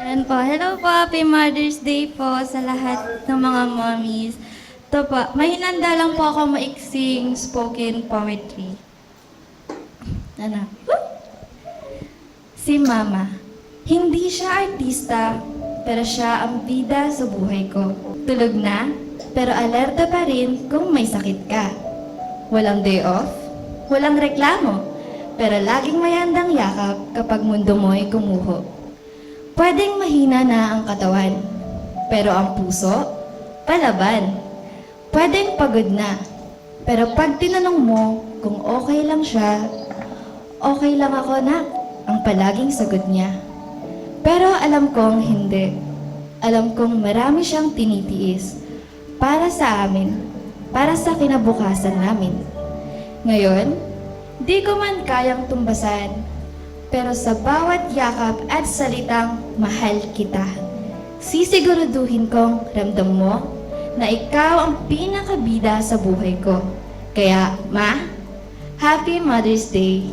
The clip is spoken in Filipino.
Ayan po. Hello po. Happy Mother's Day po sa lahat ng mga mommies. Ito po. May hinanda lang po ako maiksing spoken poetry. Ano? Si Mama. Hindi siya artista, pero siya ang bida sa buhay ko. Tulog na, pero alerto pa rin kung may sakit ka. Walang day off, walang reklamo, pero laging may handang yakap kapag mundo mo'y kumuho. Pwedeng mahina na ang katawan, pero ang puso, palaban. Pwedeng pagod na, pero pag tinanong mo kung okay lang siya, okay lang ako na, ang palaging sagot niya. Pero alam kong hindi. Alam kong marami siyang tinitiis para sa amin, para sa kinabukasan namin. Ngayon, di ko man kayang tumbasan, pero sa bawat yakap at salitang mahal kita, sisiguraduhin kong ramdam mo na ikaw ang pinakabida sa buhay ko. Kaya, Ma, Happy Mother's Day!